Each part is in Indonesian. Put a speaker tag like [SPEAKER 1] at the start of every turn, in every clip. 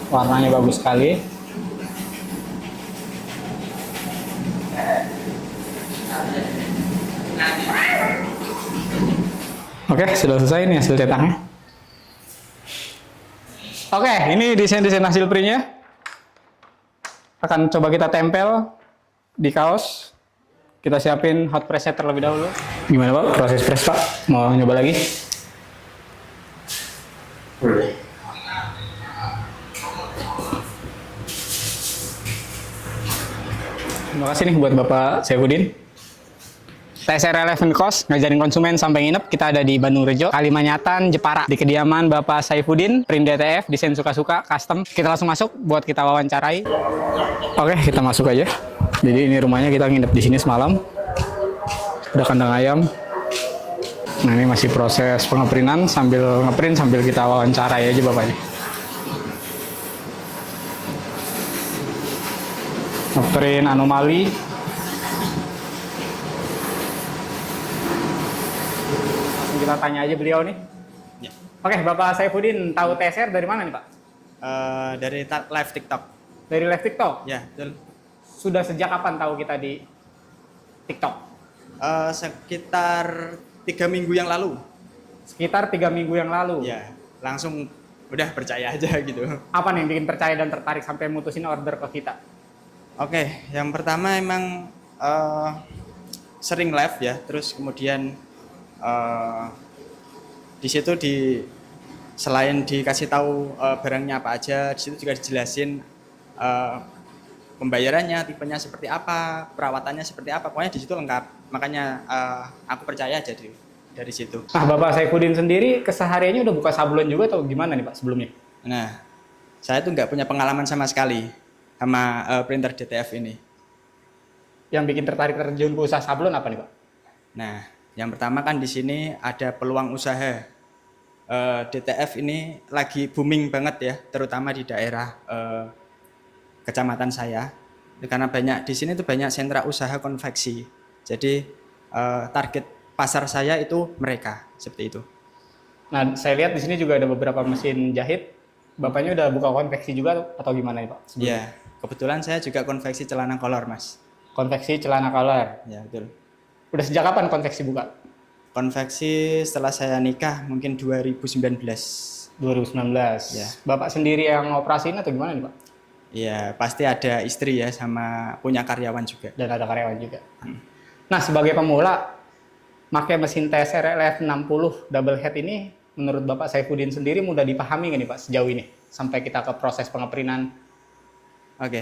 [SPEAKER 1] Warnanya bagus sekali. Oke, sudah selesai nih hasil cetaknya. Oke, ini desain-desain hasil printnya. Akan coba kita tempel di kaos. Kita siapin hot press terlebih dahulu. Gimana Pak, proses press Pak? Mau nyoba lagi? Boleh. Terima kasih nih buat Bapak Saifuddin. TSR Eleven Cost, ngajarin konsumen sampai nginep. Kita ada di Bandung Rejo, Kalimanyatan, Jepara. Di kediaman Bapak Saifuddin, print DTF, desain suka-suka, custom. Kita langsung masuk buat kita wawancarai. Oke, kita masuk aja. Jadi ini rumahnya, kita nginep di sini semalam. Ada kandang ayam. Nah ini masih proses pengeprintan, sambil ngeprint sambil kita wawancarai aja bapaknya. Ngeprint anomali. Kita tanya aja beliau nih. Ya. Oke, Bapak Saifuddin tahu TSR dari mana nih Pak?
[SPEAKER 2] Dari live TikTok.
[SPEAKER 1] Dari live TikTok?
[SPEAKER 2] Ya, betul.
[SPEAKER 1] Sudah sejak kapan tahu kita di TikTok?
[SPEAKER 2] Sekitar 3 minggu yang lalu.
[SPEAKER 1] Sekitar 3 minggu yang lalu?
[SPEAKER 2] Ya, langsung udah percaya aja gitu.
[SPEAKER 1] Apa nih yang bikin percaya dan tertarik sampai mutusin order ke kita?
[SPEAKER 2] Oke, yang pertama emang sering live ya, terus kemudian di situ selain dikasih tahu barangnya apa aja, di situ juga dijelasin pembayarannya, tipenya seperti apa, perawatannya seperti apa, pokoknya di situ lengkap. Makanya aku percaya aja dari situ.
[SPEAKER 1] Nah, Bapak Saifuddin sendiri kesehariannya udah buka sablon juga atau gimana nih Pak sebelumnya?
[SPEAKER 2] Nah, saya tuh nggak punya pengalaman sama sekali sama printer DTF ini.
[SPEAKER 1] Yang bikin tertarik terjun ke usaha sablon apa nih Pak?
[SPEAKER 2] Nah, yang pertama kan di sini ada peluang usaha. DTF ini lagi booming banget ya, terutama di daerah kecamatan saya. Karena di sini tuh banyak sentra usaha konveksi. Jadi target pasar saya itu mereka, seperti itu.
[SPEAKER 1] Nah, saya lihat di sini juga ada beberapa mesin jahit. Bapaknya udah buka konveksi juga atau gimana nih Pak?
[SPEAKER 2] Iya, kebetulan saya juga konveksi celana kolor, Mas.
[SPEAKER 1] Konveksi celana kolor?
[SPEAKER 2] Ya, betul.
[SPEAKER 1] Udah sejak kapan konveksi buka?
[SPEAKER 2] Konveksi setelah saya nikah mungkin 2019.
[SPEAKER 1] 2019.
[SPEAKER 2] Ya.
[SPEAKER 1] Bapak sendiri yang operasiin atau gimana nih Pak?
[SPEAKER 2] Iya, pasti ada istri ya, sama punya karyawan juga.
[SPEAKER 1] Dan ada karyawan juga. Nah, sebagai pemula, pakai mesin TSR LF60 double head ini, menurut Bapak Saifuddin sendiri mudah dipahami nggak nih Pak sejauh ini? Sampai kita ke proses pengeprintan.
[SPEAKER 2] Oke.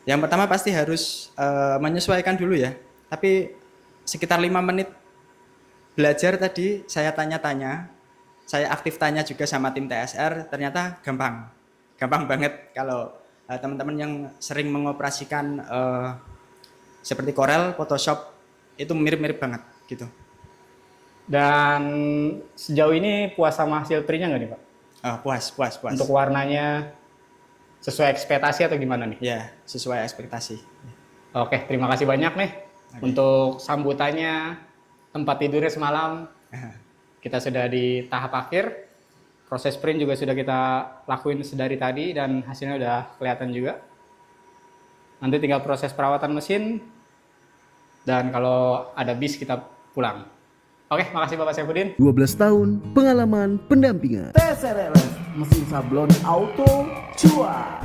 [SPEAKER 2] Yang pertama pasti harus menyesuaikan dulu ya. Tapi sekitar 5 menit belajar tadi, saya tanya-tanya, saya aktif tanya juga sama tim TSR, ternyata gampang. Gampang banget kalau teman-teman yang sering mengoperasikan seperti Corel, Photoshop, itu mirip-mirip banget gitu.
[SPEAKER 1] Dan sejauh ini puas sama hasil printnya nggak nih Pak?
[SPEAKER 2] Puas.
[SPEAKER 1] Untuk warnanya sesuai ekspektasi atau gimana nih?
[SPEAKER 2] Ya, sesuai ekspektasi.
[SPEAKER 1] Oke, terima kasih banyak nih untuk sambutannya, tempat tidurnya semalam. Kita sudah di tahap akhir. Proses print juga sudah kita lakuin sedari tadi dan hasilnya udah kelihatan juga. Nanti tinggal proses perawatan mesin dan kalau ada bis kita pulang. Oke, makasih Bapak Saifuddin.
[SPEAKER 3] 12 tahun pengalaman pendampingan.
[SPEAKER 4] TSRLF, mesin sablon auto cuan.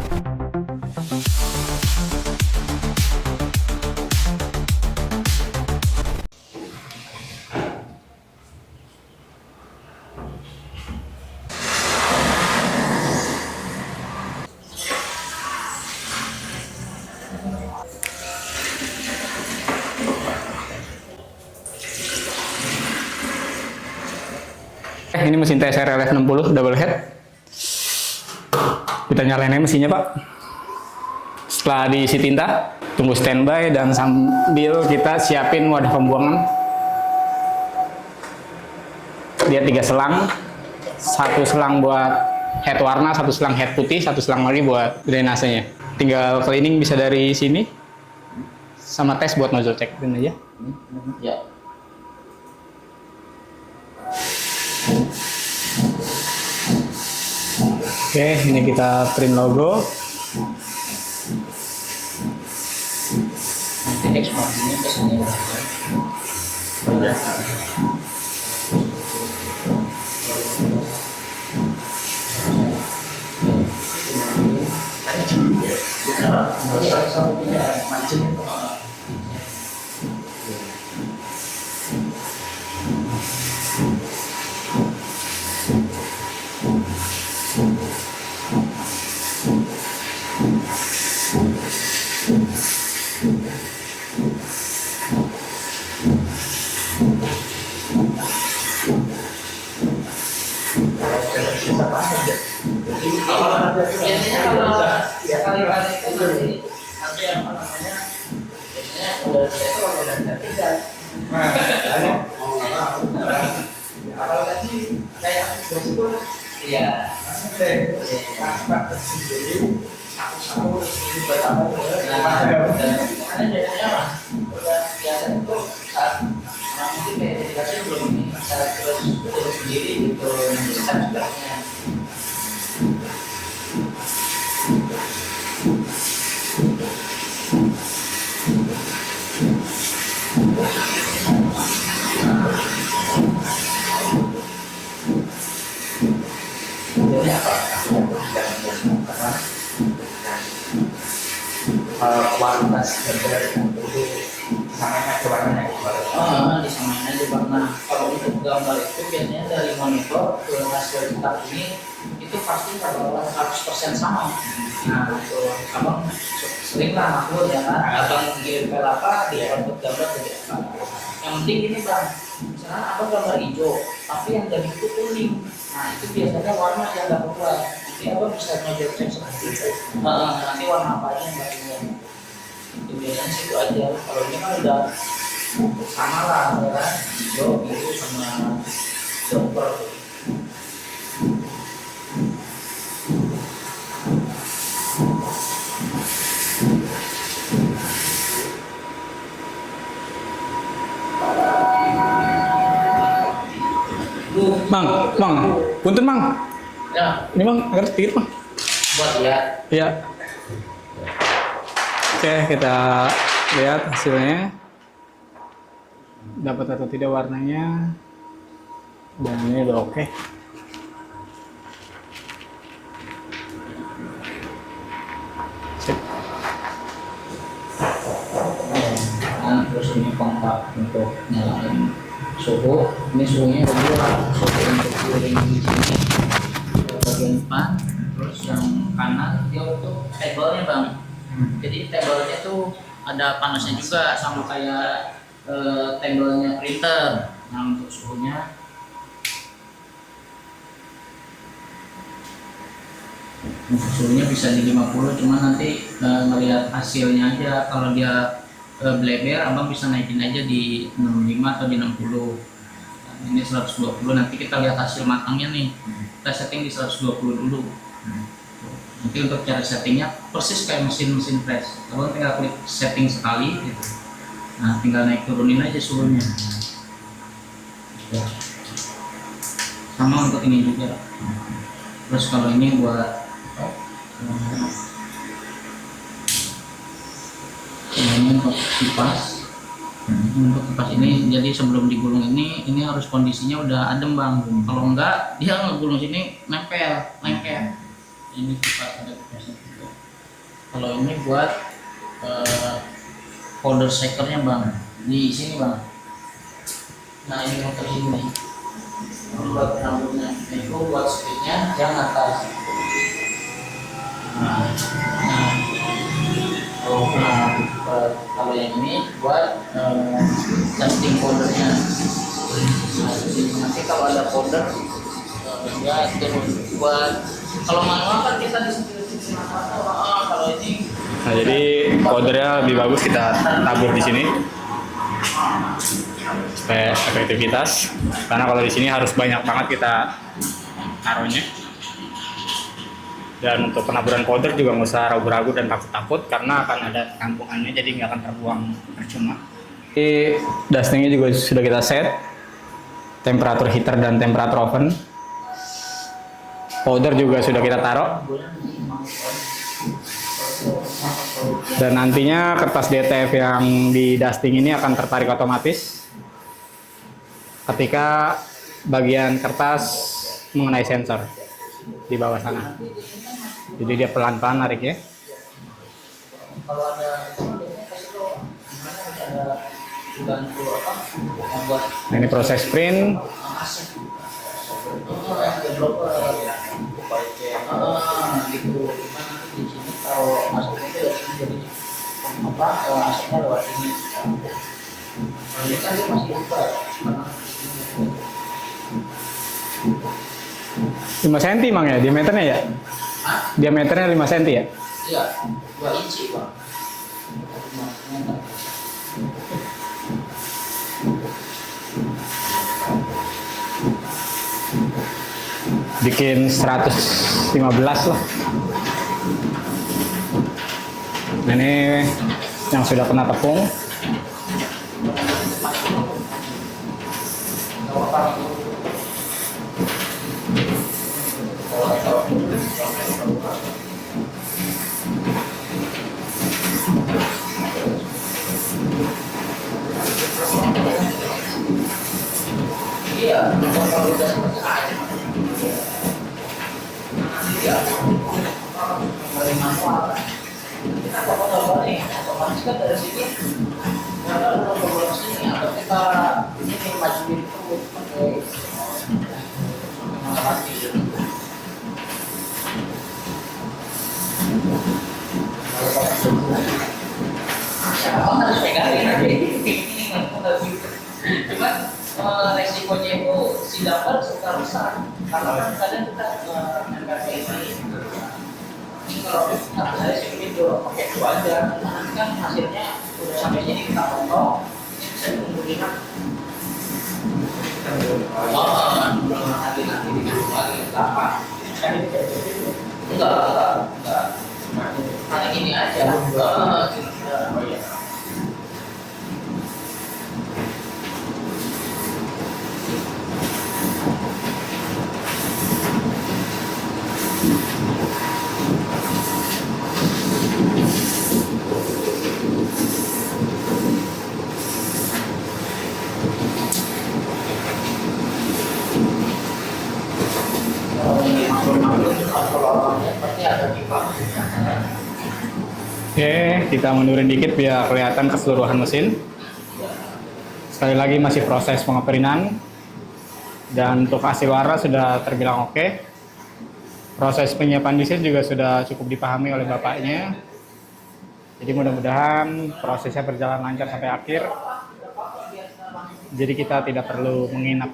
[SPEAKER 1] Ini mesin TSR LF60 double head. Kita nyalain aja mesinnya Pak. Setelah diisi tinta, tunggu standby dan sambil kita siapin wadah pembuangan. Dia 3 selang, 1 selang buat head warna, 1 selang head putih, 1 selang lagi buat drainasenya. Tinggal cleaning bisa dari sini, sama tes buat nozzle check aja. Ya. Oke, ini kita print logo.
[SPEAKER 5] Nanti ekspansinya ke sini. Biasanya kalau sekali ada itu nanti apa namanya, biasanya udah itu udah tidak. Kalau tadi kayak bosku, iya. Karena biasanya mah udah biasa itu saat orang mungkin kayak dikasih belum ini saat terus sendiri gitu menjelaskan sebagainya. Jadi apa? Kualitas gambar itu samanya ke warnanya. Oh, disamain aja warna. Kalau untuk gambar itu biasanya dari monitor ke hasil cetak ini itu pasti kalau 100% sama. Nah, itu abang sering lah makmur ya kan. Abang kirim file apa, dia dapat gambar dari apa. Yang penting ini bang, misalnya abang gambar hijau, tapi yang jadi itu kuning. Nah, itu biasanya warna yang nggak keluar. Nanti abang bisa ngejek cek seperti itu. Nanti warna apa aja yang nggak keluar. Itu biasanya situ aja. Kalau ini kan udah sama lah, ya kan? Hijau, biru sama jumper.
[SPEAKER 1] Bang, punten Bang.
[SPEAKER 5] Ya,
[SPEAKER 1] Ini Bang, agak sedikit Bang.
[SPEAKER 5] buat ya.
[SPEAKER 1] Iya. Oke, kita lihat hasilnya. Dapat atau tidak warnanya. Dan ini udah oke. Sip.
[SPEAKER 5] Nah, terus ini kontak untuk nyalain suhu. Ini suhunya dua, suhu untuk piring di sini bagian depan, terus yang kanan dia untuk tabelnya bang. Jadi tabelnya tuh ada panasnya juga sama kayak tabelnya printer. Nah untuk suhunya bisa di 50, cuma nanti ngelihat hasilnya aja. Kalau dia bleber, abang bisa naikin aja di 65 atau di 60. Ini 120, nanti kita lihat hasil matangnya nih. Kita setting di 120 dulu. Nanti untuk cara settingnya persis kayak mesin press. Abang tinggal klik setting sekali gitu. Nah tinggal naik turunin aja suhunya. Sama untuk ini juga. Terus kalau ini buat ini untuk kipas. Untuk kipas ini jadi sebelum digulung ini harus kondisinya udah adem bang. Kalau enggak dia ngegulung sini nempel lengket. Ini kipas ada kipasnya juga. Kalau ini buat folder shakernya bang di sini bang. Nah ini motor sini buat rambutnya, itu buat speednya yang atas. Kalau yang ini buat testing foldernya. Nanti kalau ada folder dia turun buat kalau manual kan kita di sini kalau ini.
[SPEAKER 1] Nah, jadi foldernya lebih bagus kita tabur di sini supaya efektivitas. Karena kalau di sini harus banyak banget kita taruhnya. Dan untuk penaburan powder juga nggak usah ragu-ragu dan takut-takut karena akan ada tampungannya, jadi nggak akan terbuang percuma. Jadi dustingnya juga sudah kita set temperatur heater dan temperatur oven. Powder juga sudah kita taruh. Dan nantinya kertas DTF yang di dusting ini akan tertarik otomatis ketika bagian kertas mengenai sensor di bawah sana. Jadi dia pelan-pelan nariknya.
[SPEAKER 5] Kalau ada kasih tahu ada bantu apa yang buat
[SPEAKER 1] Nah, ini proses print.
[SPEAKER 5] developer gitu gimana di sini kalau masuknya itu dari sini jadi apa masuknya lewat ini ini kan dia masih buka karena
[SPEAKER 1] 5 cm Mang ya diameternya ya? Diameternya 5 cm ya?
[SPEAKER 5] iya 2 inci Bang.
[SPEAKER 1] Bikin 115 lah. Nah, ini yang sudah kena tepung.
[SPEAKER 5] Iya, kalau udah seperti aja. Iya. Dari manual. Kita kalau gambar nih, otomatis kan dari sini. Karena udah ke sini, atau kita ini majuin itu pakai mati. Kalau harus pegangin aja ini nggak gitu. Cuman resikonya itu si gambar suka rusak karena kan kadang kita nempel ini. Ini kalau saya sih itu pakai itu aja, nanti kan hasilnya udah sampai sini kita potong, ini bisa dikumpulkan. Nanti dikumpulkan lagi apa? Enggak. Karena gini aja.
[SPEAKER 1] Oke, kita mundurin dikit biar kelihatan keseluruhan mesin. Sekali lagi masih proses pengeperinan. Dan untuk hasil warna sudah terbilang oke. Proses penyiapan desain juga sudah cukup dipahami oleh bapaknya. Jadi mudah-mudahan prosesnya berjalan lancar sampai akhir. Jadi kita tidak perlu menginap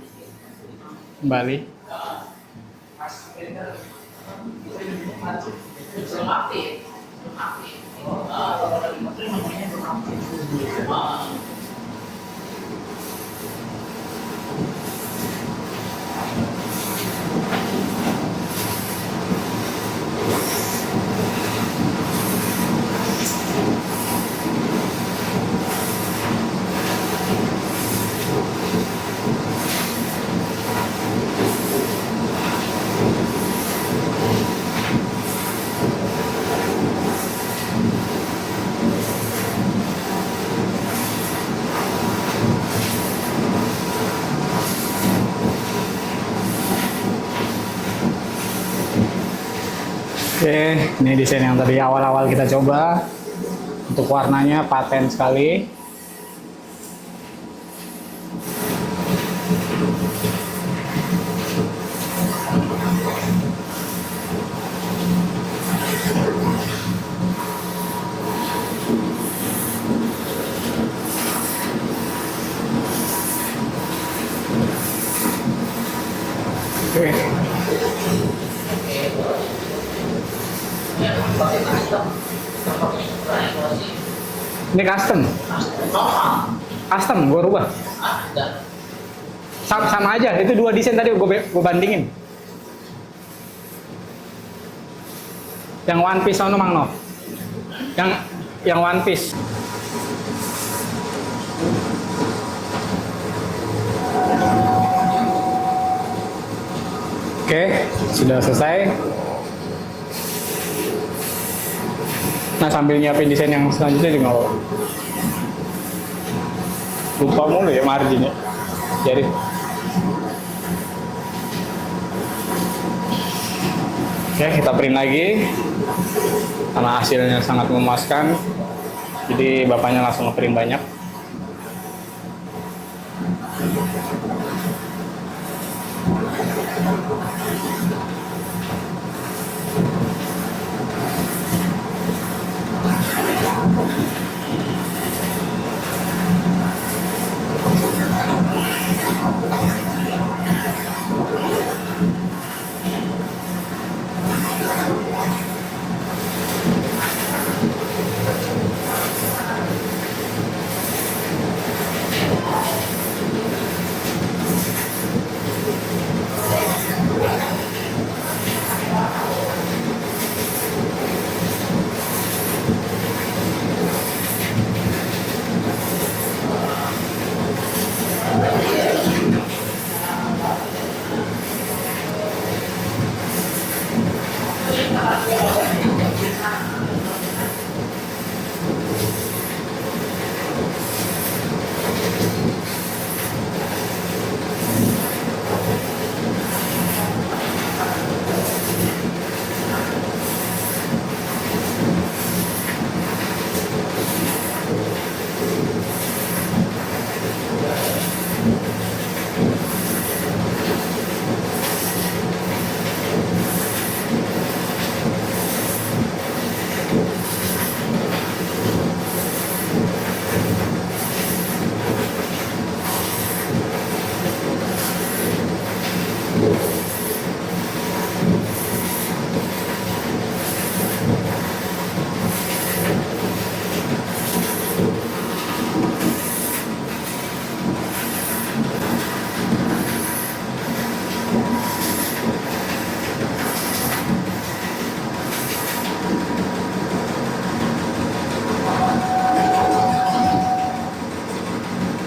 [SPEAKER 1] kembali. Oke, ini desain yang tadi awal-awal kita coba. Untuk warnanya paten sekali. Oke. Ini custom. Custom, gue rubah. Sama aja, itu dua desain tadi gue bandingin. Yang one piece ono Mang No. Yang one piece. Oke, sudah selesai. Nah, sambil nyiapin desain yang selanjutnya juga mau. Lupa mulu ya marginnya. Jadi oke, kita print lagi. Karena hasilnya sangat memuaskan. Jadi bapaknya langsung nge-print banyak.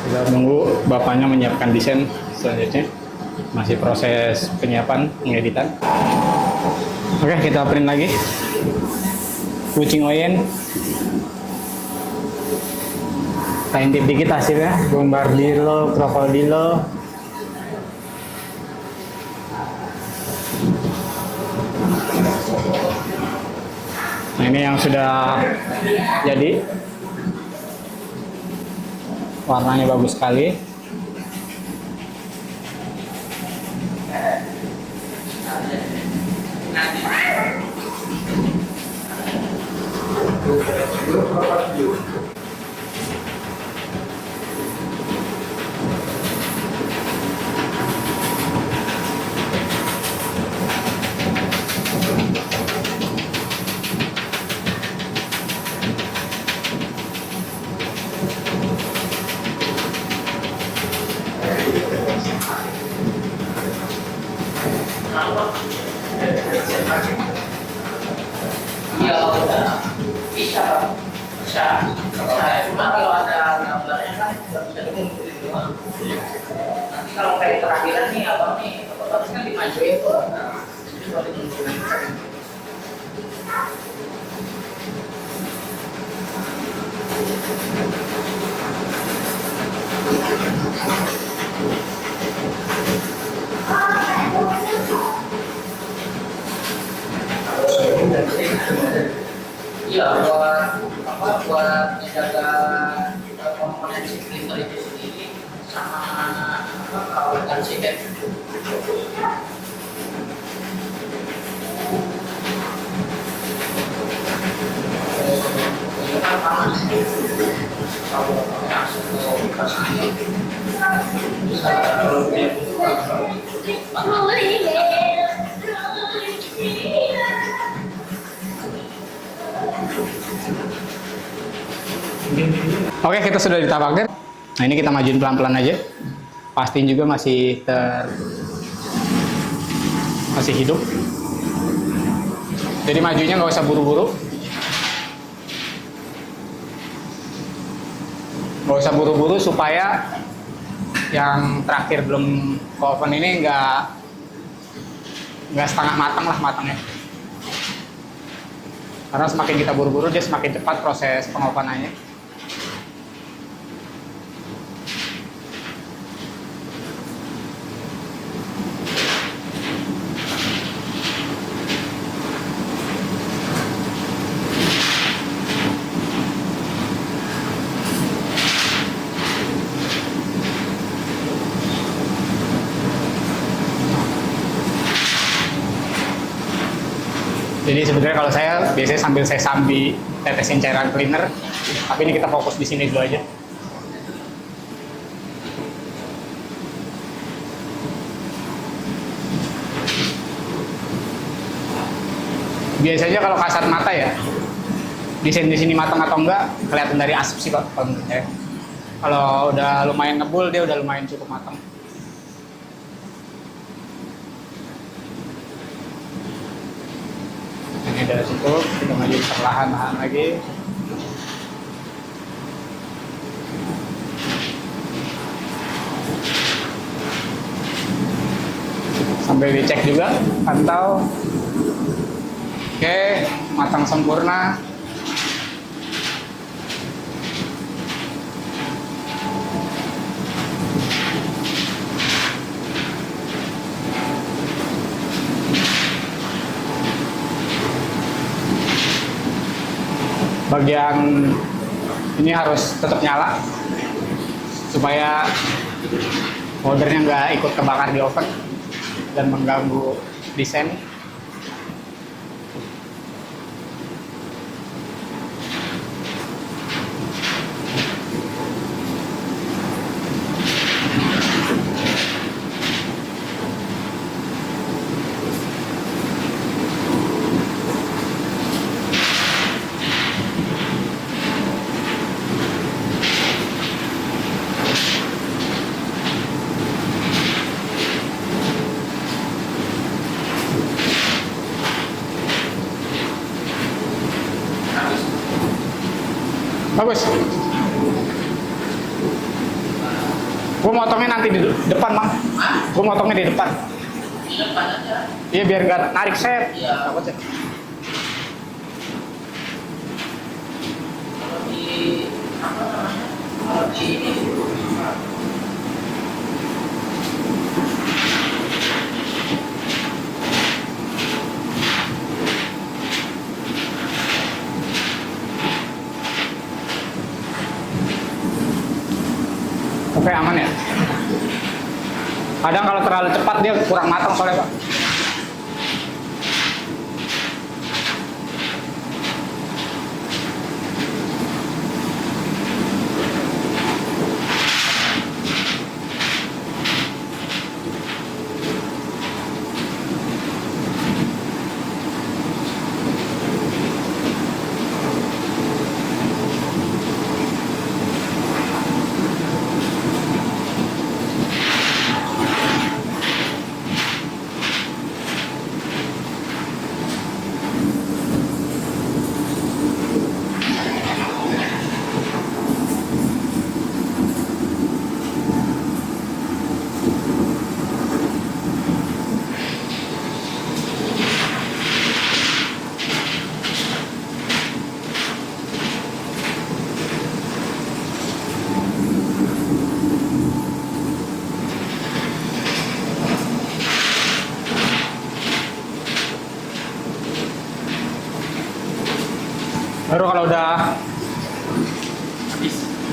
[SPEAKER 1] Kita tunggu bapaknya menyiapkan desain selanjutnya. Masih proses penyiapan, pengeditan. Oke, kita print lagi. Kucing oyen. Kita intip dikit hasilnya. Bombardilo, krokodilo. Nah, ini yang sudah jadi. Warnanya bagus sekali.
[SPEAKER 5] Iya, udah bisa, bisa. Cuma kalau ada gambarnya kan nggak bisa dikirim doang. Nanti kalau kayak terakhiran nih abang nih, otomatis kan dimajuin tuh. Jadi kalau dikirim. Iya, buat menjaga komponen si printer itu sendiri sama perawatan si head. Ini kan panas. Kalau langsung ke kasih bisa
[SPEAKER 1] Oke, kita sudah di tahap akhir. Nah, ini kita majuin pelan-pelan aja. Pastiin juga masih hidup. Jadi majunya nggak usah buru-buru. Nggak usah buru-buru supaya yang terakhir belum ke oven ini nggak nggak setengah matang lah matangnya. Karena semakin kita buru-buru dia semakin cepat proses pengopenannya. Jadi sebenarnya kalau saya biasanya sambil saya sambil tetesin cairan cleaner, tapi ini kita fokus di sini dulu aja. Biasanya kalau kasat mata ya, desain di sini matang atau enggak kelihatan dari asap sih Pak kalau menurut saya. Kalau udah lumayan ngebul dia udah lumayan cukup matang. Ini dari situ kita maju perlahan-lahan lagi. Sampai dicek juga pantau. Oke, matang sempurna. Bagian ini harus tetap nyala supaya soldernya nggak ikut kebakar di oven dan mengganggu desain. Bagus. Gue motongnya nanti di depan, Mang. Gue motongnya di depan.
[SPEAKER 5] Di depan aja.
[SPEAKER 1] Iya, biar nggak narik set.
[SPEAKER 5] Iya.
[SPEAKER 1] Takutnya.
[SPEAKER 5] Kalau di apa namanya? Kalau di ini
[SPEAKER 1] Oke, aman ya. Kadang kalau terlalu cepat dia kurang matang soalnya Pak. Baru kalau udah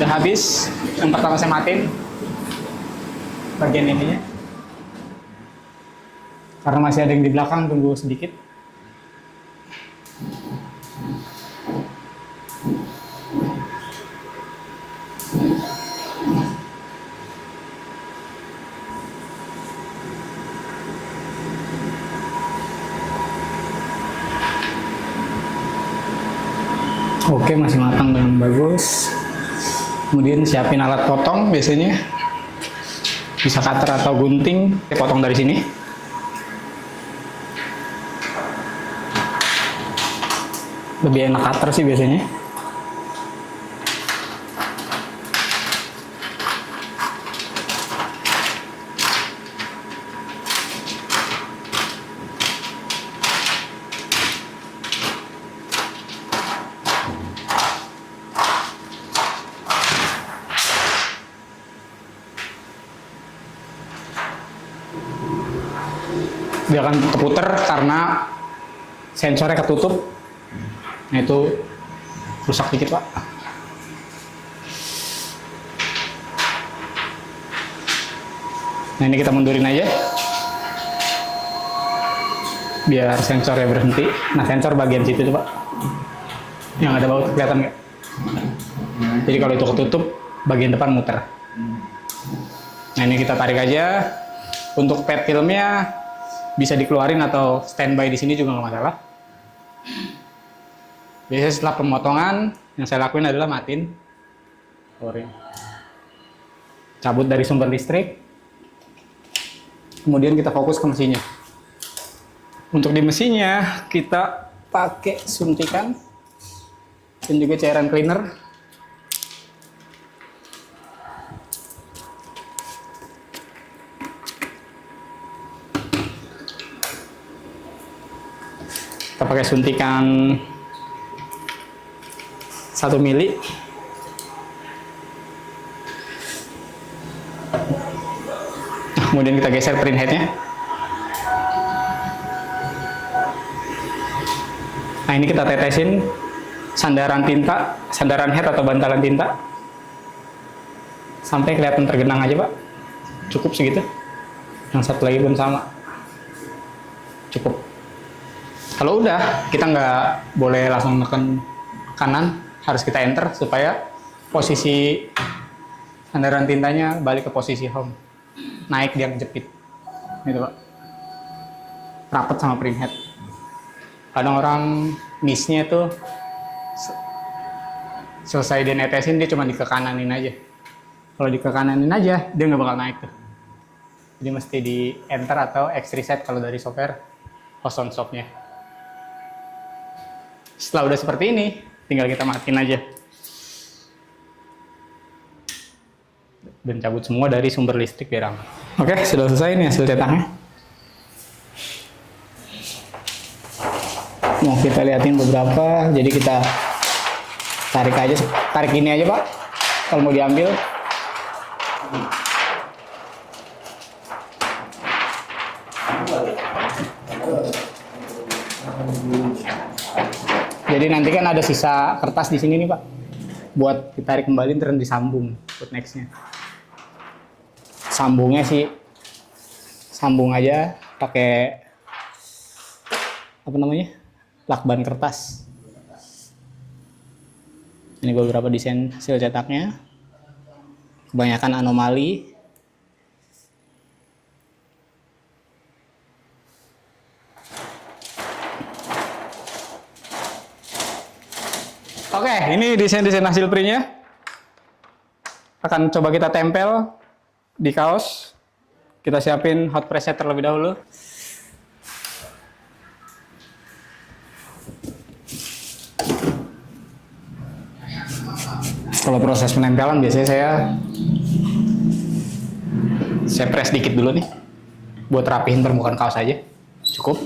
[SPEAKER 1] habis, yang pertama saya matiin bagian ininya. Karena masih ada yang di belakang, tunggu sedikit. Oke, masih matang dengan bagus. Kemudian siapin alat potong, biasanya bisa cutter atau gunting. Kita potong dari sini. Lebih enak cutter sih biasanya. dia akan keputer karena sensornya ketutup. Nah itu rusak dikit Pak. Nah ini kita mundurin aja biar sensornya berhenti. Nah sensor bagian situ tuh Pak, yang ada baut, kelihatan nggak? Jadi kalau itu ketutup, bagian depan muter. Nah ini kita tarik aja. Untuk pad filmnya bisa dikeluarin atau standby di sini juga nggak masalah. Biasanya setelah pemotongan, yang saya lakuin adalah matiin, cabut dari sumber listrik, kemudian kita fokus ke mesinnya. Untuk di mesinnya kita pakai suntikan dan juga cairan cleaner. Kita pakai suntikan 1 mili. Kemudian kita geser print headnya. Nah ini kita tetesin sandaran tinta, sandaran head atau bantalan tinta sampai kelihatan tergenang aja Pak. Cukup segitu. Yang satu lagi pun sama. Cukup. Kalau udah, kita nggak boleh langsung neken kanan, harus kita enter supaya posisi sandaran tintanya balik ke posisi home. Naik dia ngejepit. Gitu Pak. Rapet sama print head. Kadang orang miss-nya tuh selesai dia netesin, dia cuma dikekananin aja. Kalau dikekananin aja, dia nggak bakal naik tuh. Jadi mesti di enter atau X reset kalau dari software host on stop-nya. Setelah udah seperti ini, tinggal kita matiin aja. Dan cabut semua dari sumber listrik biar aman. Oke, sudah selesai nih hasil cetaknya. Mau kita liatin beberapa, jadi kita tarik aja, tarik ini aja Pak, kalau mau diambil. Jadi nanti kan ada sisa kertas di sini nih Pak, buat ditarik kembali terus disambung buat nextnya. Sambungnya sih, sambung aja pakai apa namanya, lakban kertas. Ini beberapa desain hasil cetaknya, kebanyakan anomali. Oke, ini desain-desain hasil printnya. Akan coba kita tempel di kaos. Kita siapin hot preset terlebih dahulu. Kalau proses penempelan biasanya saya press dikit dulu nih, buat rapihin permukaan kaos aja, cukup.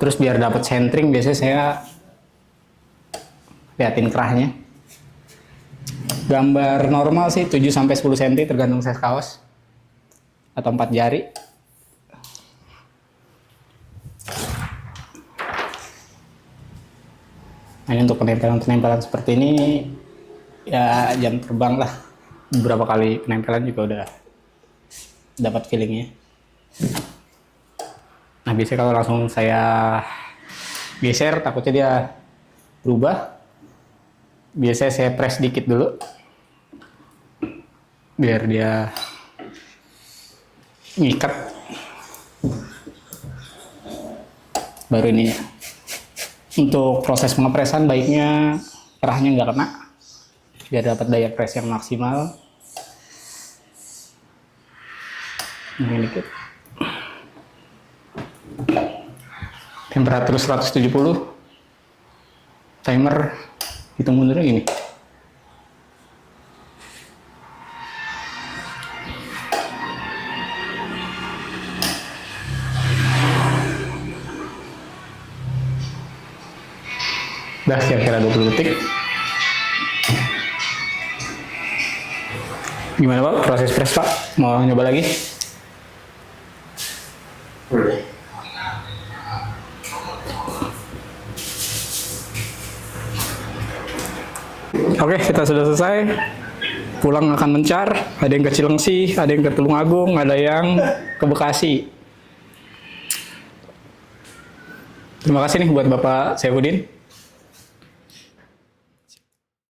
[SPEAKER 1] Terus biar dapat centering, biasanya saya liatin kerahnya. Gambar normal sih 7-10 cm tergantung size kaos, atau 4 jari. Nah, ini untuk penempelan seperti ini ya jam terbang lah. Beberapa kali penempelan juga udah dapat feelingnya. Nah biasanya kalau langsung saya geser takutnya dia berubah. Biasanya saya press dikit dulu biar dia ngikat. Baru ini untuk proses pengepresan baiknya kerahnya nggak kena biar dapat daya press yang maksimal. Ini dikit. Temperatur 170. Timer hitung mundurnya gini. Udah kira-kira 20 detik. Gimana Pak proses press Pak? Mau nyoba lagi?
[SPEAKER 5] Boleh.
[SPEAKER 1] Oke, kita sudah selesai. Pulang akan mencar. Ada yang ke Cilengsi, ada yang ke Tulungagung, ada yang ke Bekasi. Terima kasih nih buat Bapak Saifuddin.